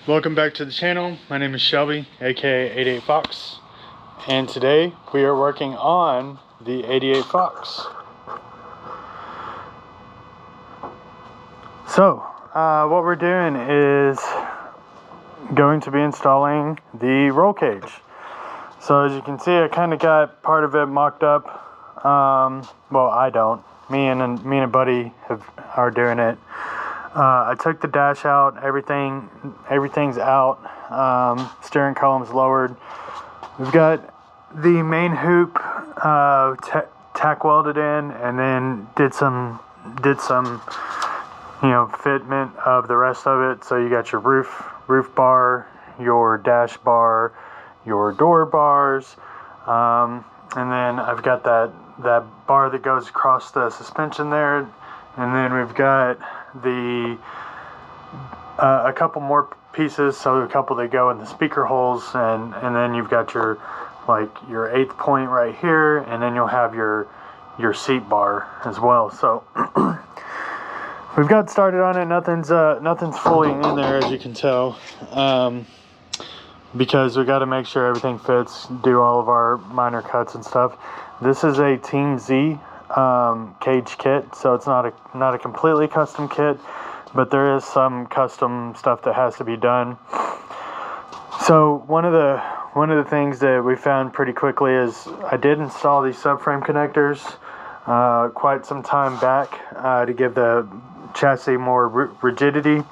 Welcome back to the channel. My name is Shelby, aka 88 Fox, and today we are working on the 88 Fox. So what we're doing is going to be installing the roll cage. So as you can see, I kind of got part of it mocked up. Well, I don't. Me and a buddy are doing it. I took the dash out. Everything's out. Steering column's lowered. We've got the main hoop tack welded in, and then did some fitment of the rest of it. So you got your roof bar, your dash bar, your door bars, and then I've got that bar that goes across the suspension there, and then we've got the a couple more pieces, so a couple that go in the speaker holes, and then you've got your 8th point right here, and then you'll have your seat bar as well. So we've got started on it. Nothing's fully in there, as you can tell, because we got to make sure everything fits, do all of our minor cuts and stuff. This is a Team Z cage kit, so it's not a completely custom kit, but there is some custom stuff that has to be done. So one of the things that we found pretty quickly is I did install these subframe connectors quite some time back to give the chassis more rigidity,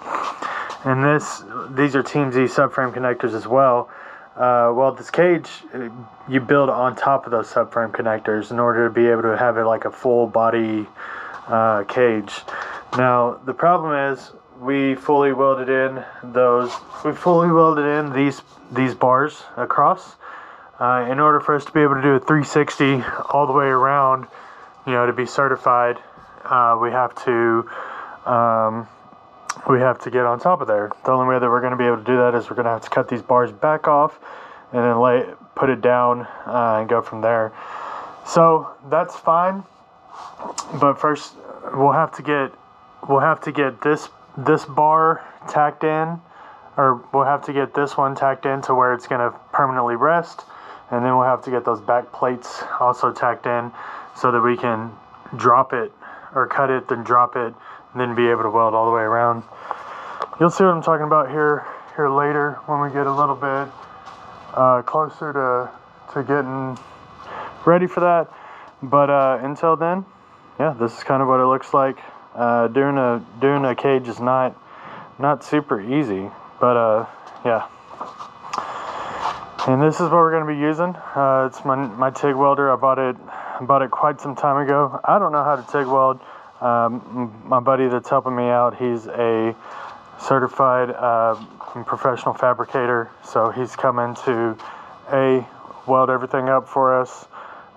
and these are Team Z subframe connectors as well. Well, this cage, you build on top of those subframe connectors in order to be able to have it like a full body cage. Now the problem is we fully welded in these bars across. In order for us to be able to do a 360 all the way around, to be certified, we have to get on top of there. The only way that we're going to be able to do that is we're going to have to cut these bars back off and then put it down and go from there. So that's fine, but first we'll have to get this bar tacked in, or we'll have to get this one tacked in to where it's going to permanently rest, and then we'll have to get those back plates also tacked in so that we can drop it, or cut it, then drop it, and then be able to weld all the way around. You'll see what I'm talking about here later when we get a little bit closer to getting ready for that. But until then, yeah, this is kind of what it looks like. Doing a cage is not super easy, but yeah. And this is what we're going to be using. It's my TIG welder. I bought it quite some time ago. I don't know how to TIG weld. My buddy that's helping me out, he's a certified professional fabricator, so he's coming to weld everything up for us,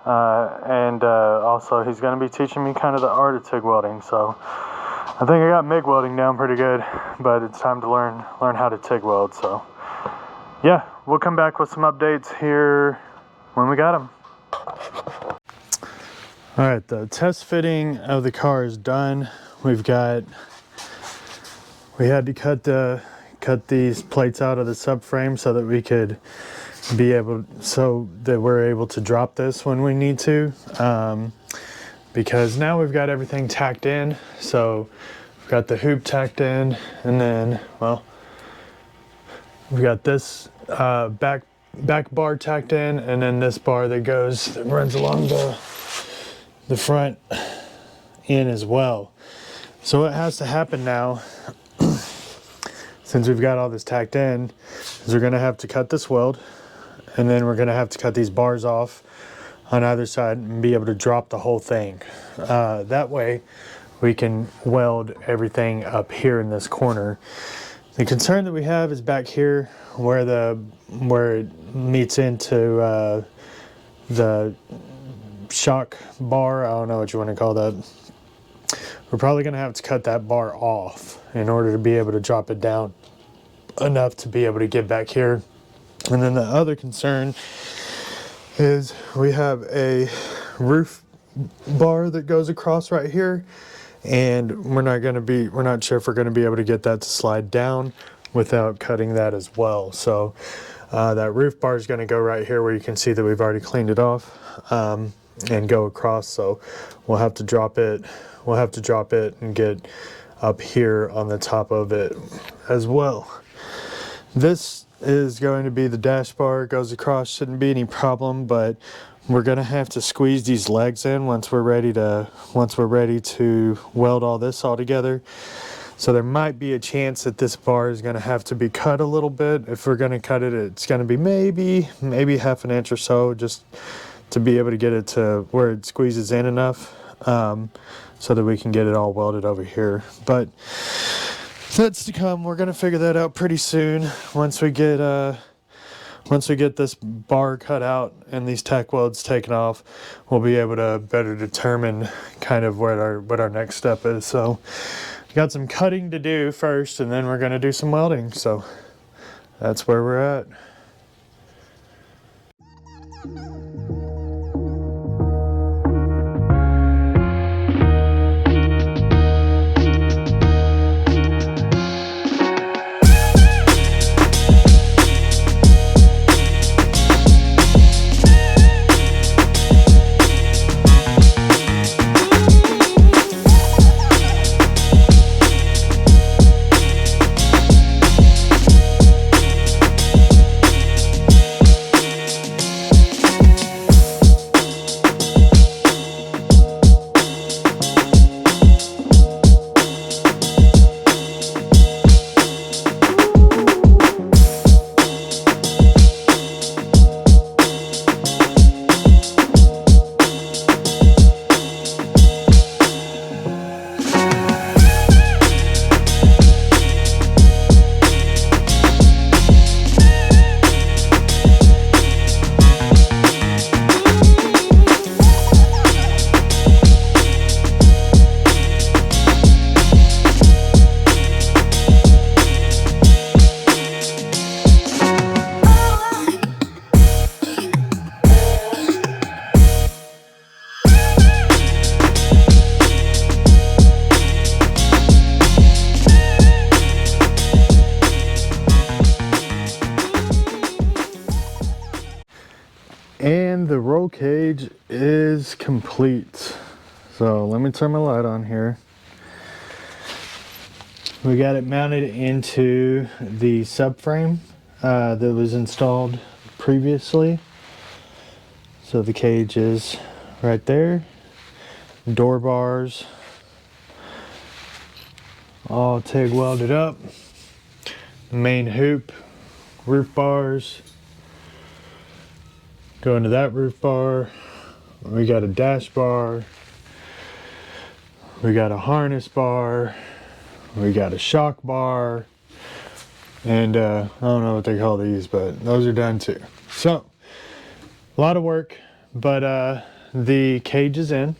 and also he's going to be teaching me kind of the art of TIG welding. So I think I got MIG welding down pretty good, but it's time to learn how to TIG weld. So yeah, we'll come back with some updates here when we got them. All right, the test fitting of the car is done. We had to cut these plates out of the subframe so that we could we're able to drop this when we need to, because now we've got everything tacked in. So we've got the hoop tacked in, and then, well, we've got this back bar tacked in, and then this bar that runs along the front in as well. So what has to happen now, since we've got all this tacked in, is we're going to have to cut this weld, and then we're going to have to cut these bars off on either side and be able to drop the whole thing. That way we can weld everything up here in this corner. The concern that we have is back here where it meets into the shock bar. I don't know what you want to call that. We're probably going to have to cut that bar off in order to be able to drop it down enough to be able to get back here. And then the other concern is we have a roof bar that goes across right here, and we're not sure if we're going to be able to get that to slide down without cutting that as well. So that roof bar is going to go right here where you can see that we've already cleaned it off, and go across. So we'll have to drop it and get up here on the top of it as well. This is going to be the dash bar. It goes across, shouldn't be any problem, but we're going to have to squeeze these legs in once we're ready to weld all this all together. So there might be a chance that this bar is going to have to be cut a little bit. If we're going to cut it, it's going to be maybe half an inch or so, just to be able to get it to where it squeezes in enough, so that we can get it all welded over here. But that's to come. We're going to figure that out pretty soon once we get this bar cut out and these tack welds taken off. We'll be able to better determine kind of what our next step is. So got some cutting to do first, and then we're going to do some welding. So that's where we're at. And the roll cage is complete. So let me turn my light on here. We got it mounted into the subframe that was installed previously. So the cage is right there. Door bars all TIG welded up. The main hoop, roof bars go into that roof bar. We got a dash bar. We got a harness bar. We got a shock bar. And I don't know what they call these, but those are done too. So, a lot of work, but the cage is in.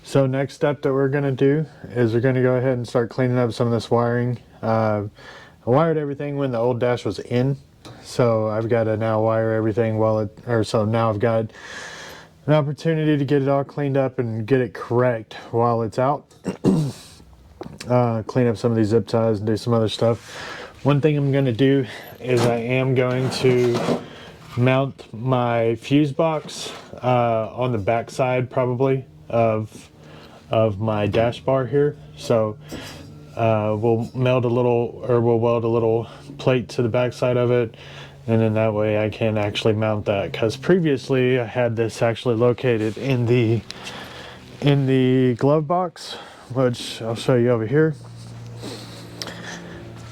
So next step that we're going to do is we're going to go ahead and start cleaning up some of this wiring. I wired everything when the old dash was in. So I've got to now wire everything so now I've got an opportunity to get it all cleaned up and get it correct while it's out. Clean up some of these zip ties and do some other stuff. One thing I'm going to do is I am going to mount my fuse box on the back side probably of my dash bar here. So we'll weld a little plate to the back side of it, and then that way I can actually mount that, because previously I had this actually located in the glove box, which I'll show you over here.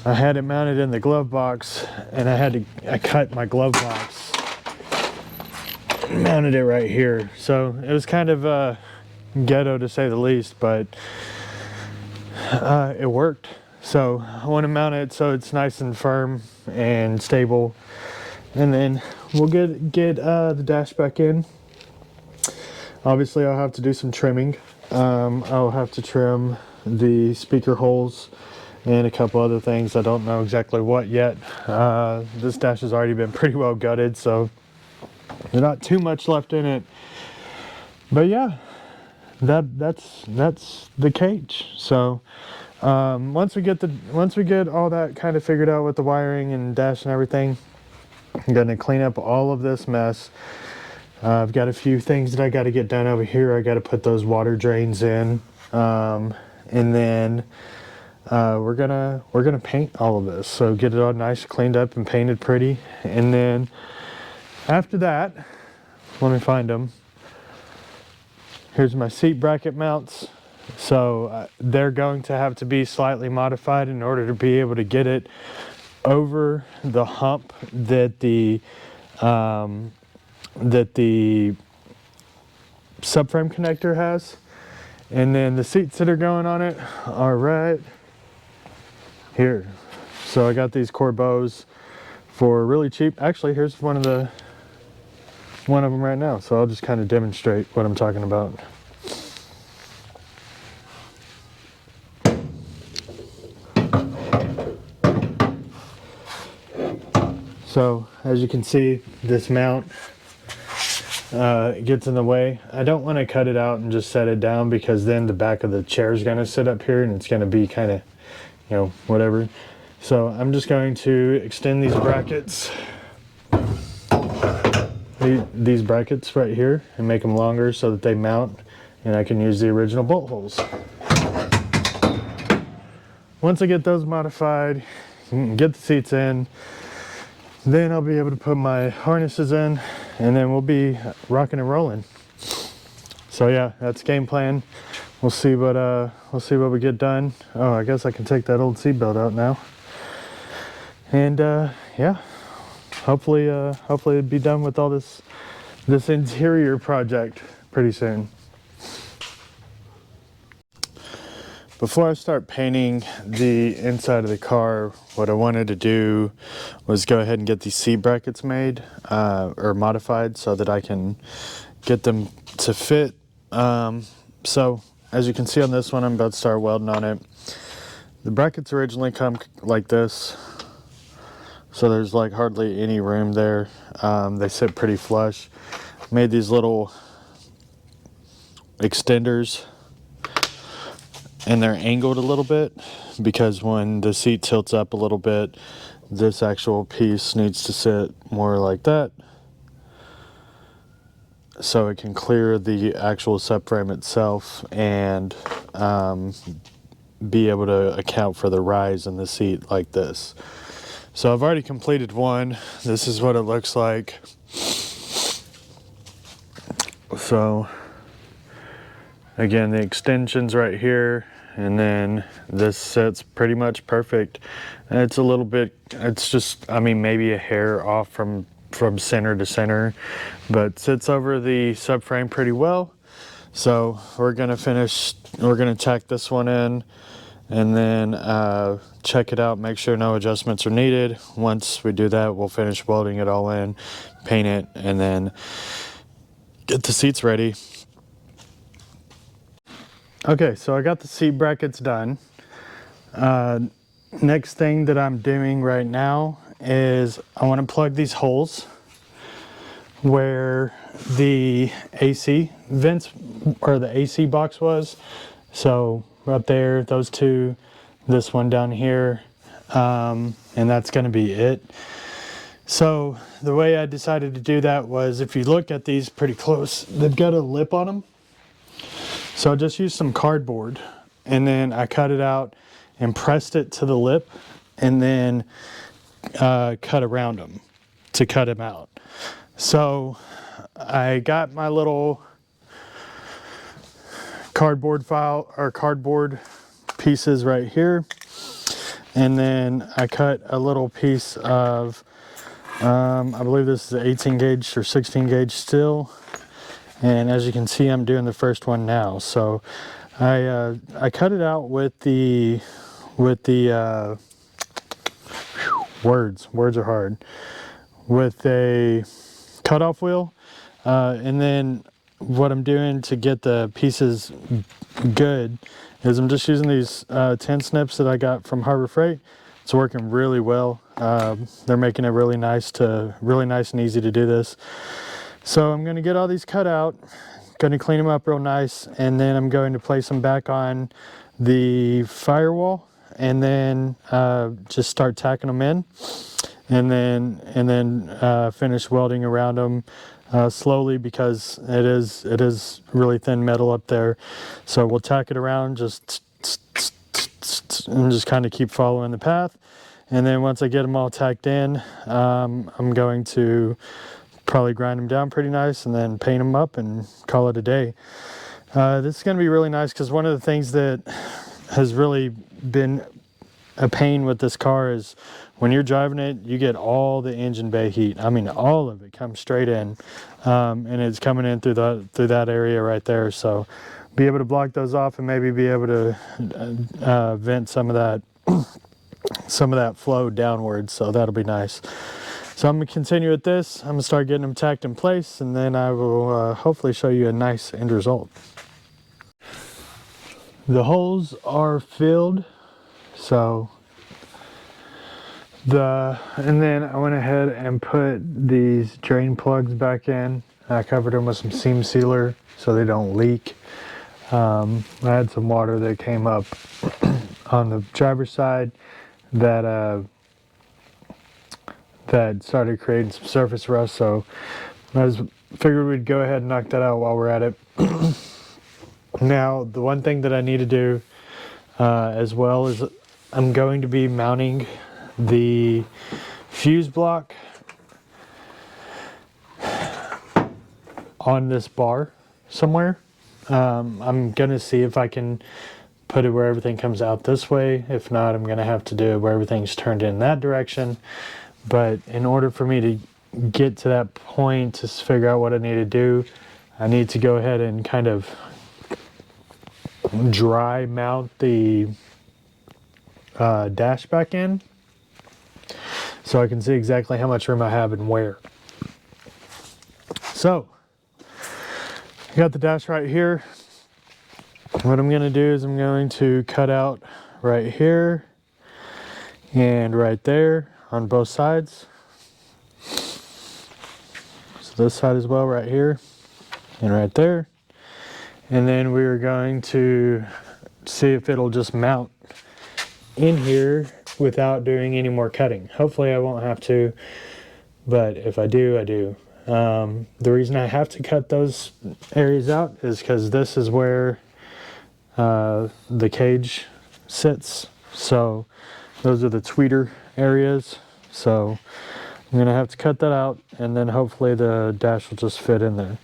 I had it mounted in the glove box, and I cut my glove box and mounted it right here. So it was kind of ghetto to say the least, but it worked. So I want to mount it so it's nice and firm and stable, and then we'll get the dash back in. Obviously I'll have to do some trimming. I'll have to trim the speaker holes and a couple other things. I don't know exactly what yet. This dash has already been pretty well gutted, so there's not too much left in it. But yeah, that's the cage. So Once we get all that kind of figured out with the wiring and dash and everything, I'm gonna clean up all of this mess. I've got a few things that I got to get done over here. I got to put those water drains in, and then we're gonna paint all of this. So get it all nice, cleaned up, and painted pretty. And then after that, let me find them. Here's my seat bracket mounts. So they're going to have to be slightly modified in order to be able to get it over the hump that the subframe connector has. And then the seats that are going on it are right here. So I got these Corbos for really cheap. Actually, here's one of them right now. So I'll just kind of demonstrate what I'm talking about. So as you can see, this mount gets in the way. I don't want to cut it out and just set it down, because then the back of the chair is going to sit up here and it's going to be kind of, you know, whatever. So I'm just going to extend these brackets, these brackets right here, and make them longer so that they mount and I can use the original bolt holes. Once I get those modified, get the seats in, then I'll be able to put my harnesses in, and then we'll be rocking and rolling. So yeah, that's game plan. We'll see what we get done. Oh, I guess I can take that old seatbelt out now. And yeah, hopefully it'll be done with all this interior project pretty soon. Before I start painting the inside of the car, what I wanted to do was go ahead and get these seat brackets made or modified so that I can get them to fit. So as you can see on this one, I'm about to start welding on it. The brackets originally come like this, so there's like hardly any room there. They sit pretty flush. Made these little extenders, and they're angled a little bit because when the seat tilts up a little bit, this actual piece needs to sit more like that so it can clear the actual subframe itself and be able to account for the rise in the seat like this. So I've already completed one. This is what it looks like. So again, the extension's right here, and then this sits pretty much perfect. And it's a little bit, it's just, I mean, maybe a hair off from center to center, but sits over the subframe pretty well. So we're gonna tack this one in, and then check it out, make sure no adjustments are needed. Once we do that, we'll finish welding it all in, paint it, and then get the seats ready. Okay, so I got the seat brackets done. Next thing that I'm doing right now is I want to plug these holes where the AC vents or the AC box was. So right there, those two, this one down here, and that's going to be it. So the way I decided to do that was, if you look at these pretty close, they've got a lip on them. So I just used some cardboard, and then I cut it out and pressed it to the lip, and then cut around them to cut them out. So I got my little cardboard pieces right here, and then I cut a little piece of I believe this is 18 gauge or 16 gauge steel. And as you can see, I'm doing the first one now. So I cut it out with the words are hard, with a cutoff wheel, and then what I'm doing to get the pieces good is I'm just using these 10 snips that I got from Harbor Freight. It's working really well. They're making it really nice and easy to do this. So I'm going to get all these cut out, going to clean them up real nice, and then I'm going to place them back on the firewall, and then just start tacking them in, and then finish welding around them slowly, because it is really thin metal up there. So we'll tack it around and just kind of keep following the path. And then once I get them all tacked in, I'm going to probably grind them down pretty nice and then paint them up and call it a day. This is going to be really nice, because one of the things that has really been a pain with this car is when you're driving it, you get all the engine bay heat. I mean, all of it comes straight in, and it's coming in through that area right there. So be able to block those off and maybe be able to vent some of that flow downwards. So that'll be nice. So I'm going to continue with this. I'm going to start getting them tacked in place, and then I will hopefully show you a nice end result. The holes are filled, so and then I went ahead and put these drain plugs back in. I covered them with some seam sealer so they don't leak. I had some water that came up on the driver's side that started creating some surface rust, so I figured we'd go ahead and knock that out while we're at it. Now, the one thing that I need to do as well is I'm going to be mounting the fuse block on this bar somewhere. I'm gonna see if I can put it where everything comes out this way. If not, I'm gonna have to do it where everything's turned in that direction. But in order for me to get to that point to figure out what I need to do, I need to go ahead and kind of dry mount the dash back in, so I can see exactly how much room I have and where. So I got the dash right here. What I'm going to do is I'm going to cut out right here and right there on both sides. So this side as well, right here and right there. And then we're going to see if it'll just mount in here without doing any more cutting. Hopefully I won't have to, but if I do, I do. The reason I have to cut those areas out is because this is where the cage sits. So those are the tweeter areas. So I'm gonna have to cut that out, and then hopefully the dash will just fit in there.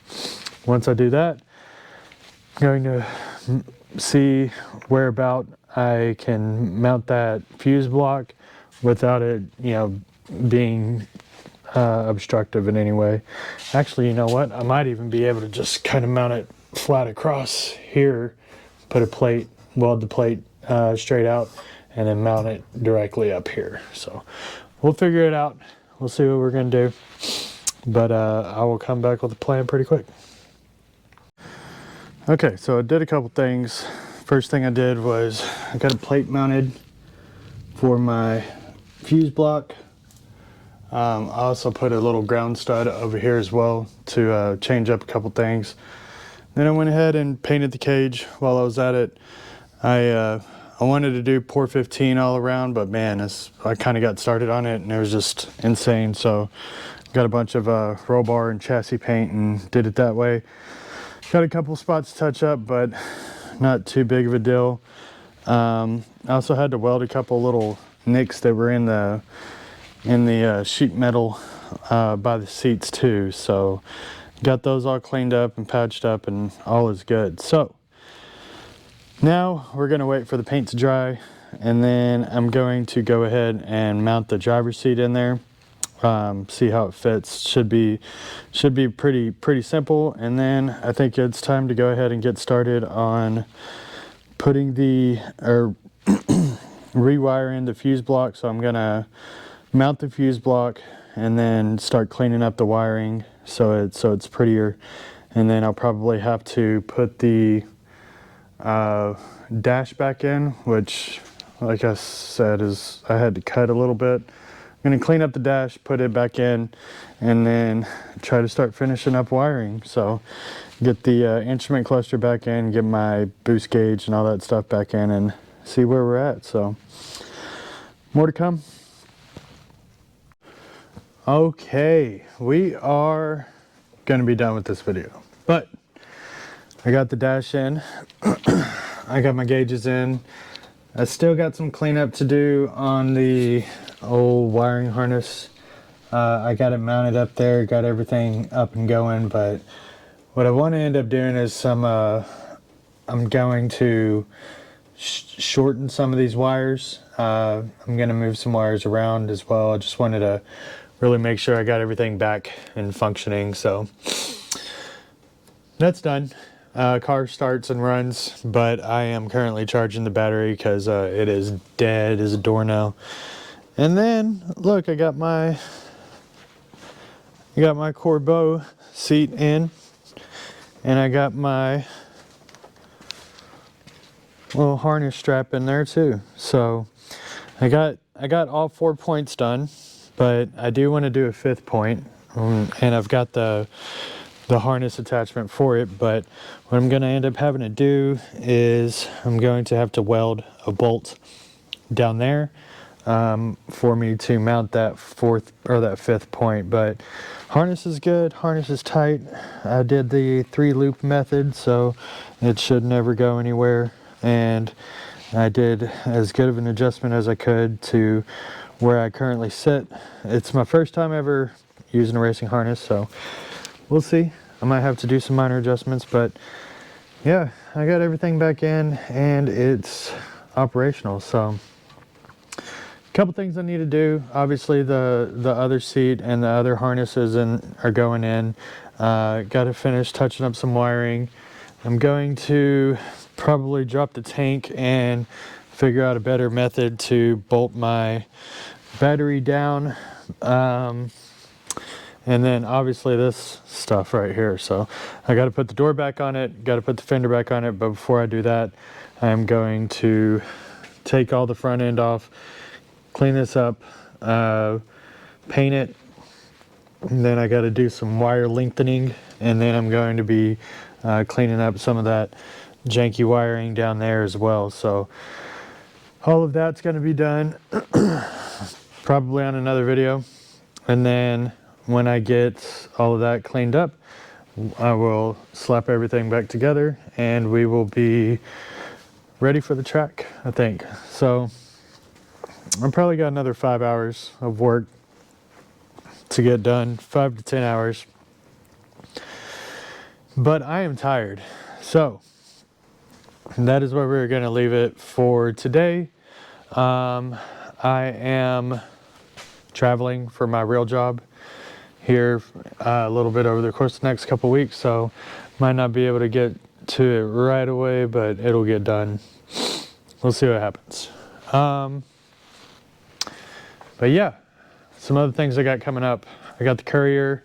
Once I do that, I'm going to see whereabout I can mount that fuse block without it, being obstructive in any way. Actually, you know what? I might even be able to just kind of mount it flat across here, put a plate, weld the plate straight out, and then mount it directly up here. So we'll figure it out. We'll see what we're gonna do. But I will come back with a plan pretty quick. Okay, so I did a couple things. First thing I did was I got a plate mounted for my fuse block. I also put a little ground stud over here as well to change up a couple things. Then I went ahead and painted the cage while I was at it. I wanted to do Pour 15 all around, but man, I kind of got started on it and it was just insane. So got a bunch of roll bar and chassis paint and did it that way. Got a couple spots to touch up, but not too big of a deal. I also had to weld a couple little nicks that were in the sheet metal by the seats too. So got those all cleaned up and patched up and all is good. So now we're gonna wait for the paint to dry, and then I'm going to go ahead and mount the driver's seat in there. See how it fits. Should be pretty simple. And then I think it's time to go ahead and get started on putting rewiring the fuse block. So I'm gonna mount the fuse block and then start cleaning up the wiring so it's prettier. And then I'll probably have to put the dash back in, which, like I said, I had to cut a little bit I'm gonna clean up the dash, put it back in, and then try to start finishing up wiring. So get the instrument cluster back in, get my boost gauge and all that stuff back in, and see where we're at. So more to come. Okay, we are gonna be done with this video, but I got the dash in. I got my gauges in. I still got some cleanup to do on the old wiring harness. I got it mounted up there, got everything up and going, but what I want to end up doing is I'm going to shorten some of these wires. I'm going to move some wires around as well. I just wanted to really make sure I got everything back and functioning, so that's done. Car starts and runs, but I am currently charging the battery because it is dead as a doornail. And then look, I got my Corbeau seat in, and I got my little harness strap in there too. So I got all 4 points done, but I do want to do a 5th point, and I've got the harness attachment for it. But what I'm going to end up having to do is I'm going to have to weld a bolt down there for me to mount that 4th or that 5th point. But harness is good, harness is tight. I did the 3-loop method, so it should never go anywhere, and I did as good of an adjustment as I could to where I currently sit. It's my first time ever using a racing harness, so we'll see. I might have to do some minor adjustments, but yeah, I got everything back in and it's operational. So a couple things I need to do. Obviously the other seat and the other harnesses are going in. Got to finish touching up some wiring. I'm going to probably drop the tank and figure out a better method to bolt my battery down. And then obviously this stuff right here. So I got to put the door back on it, got to put the fender back on it. But before I do that, I'm going to take all the front end off, clean this up, paint it. And then I got to do some wire lengthening. And then I'm going to be cleaning up some of that janky wiring down there as well. So all of that's going to be done probably on another video. And then when I get all of that cleaned up, I will slap everything back together and we will be ready for the track, I think. So I probably got another 5 hours of work to get done, 5 to 10 hours. But I am tired. So that is where we're going to leave it for today. I am traveling for my real job here a little bit over the course of the next couple weeks, so might not be able to get to it right away, but it'll get done. We'll see what happens. But yeah, some other things I got coming up. I got the Courier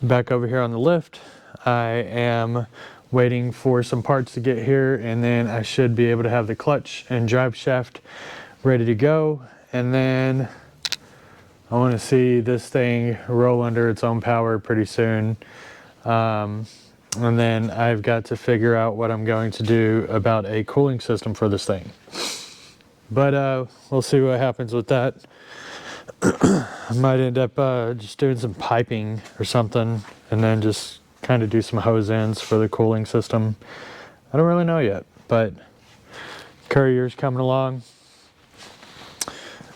back over here on the lift. I am waiting for some parts to get here, and then I should be able to have the clutch and drive shaft ready to go. And then I want to see this thing roll under its own power pretty soon. And then I've got to figure out what I'm going to do about a cooling system for this thing. But we'll see what happens with that. I might end up just doing some piping or something, and then just kind of do some hose ends for the cooling system. I don't really know yet, but Courier's coming along.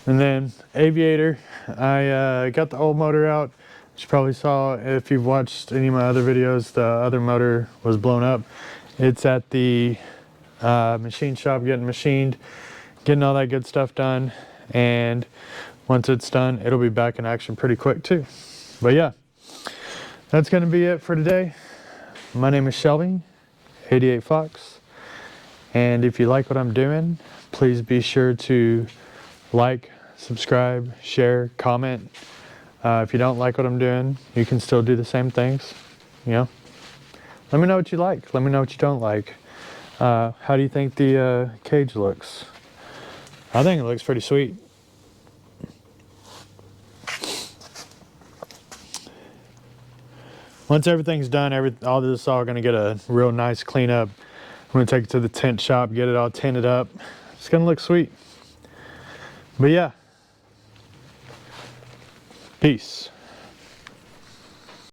And then Aviator, I got the old motor out. You probably saw, if you've watched any of my other videos, the other motor was blown up. It's at the machine shop getting machined, getting all that good stuff done. And once it's done, it'll be back in action pretty quick too. But yeah, that's going to be it for today. My name is Shelby, 88 Fox. And if you like what I'm doing, please be sure to like, subscribe, share, comment. If you don't like what I'm doing, you can still do the same things. You know, let me know what you like. Let me know what you don't like. How do you think the cage looks? I think it looks pretty sweet. once everything's done, all this is all gonna get a real nice cleanup. I'm gonna take it to the tint shop, get it all tinted up. It's gonna look sweet. But yeah, peace.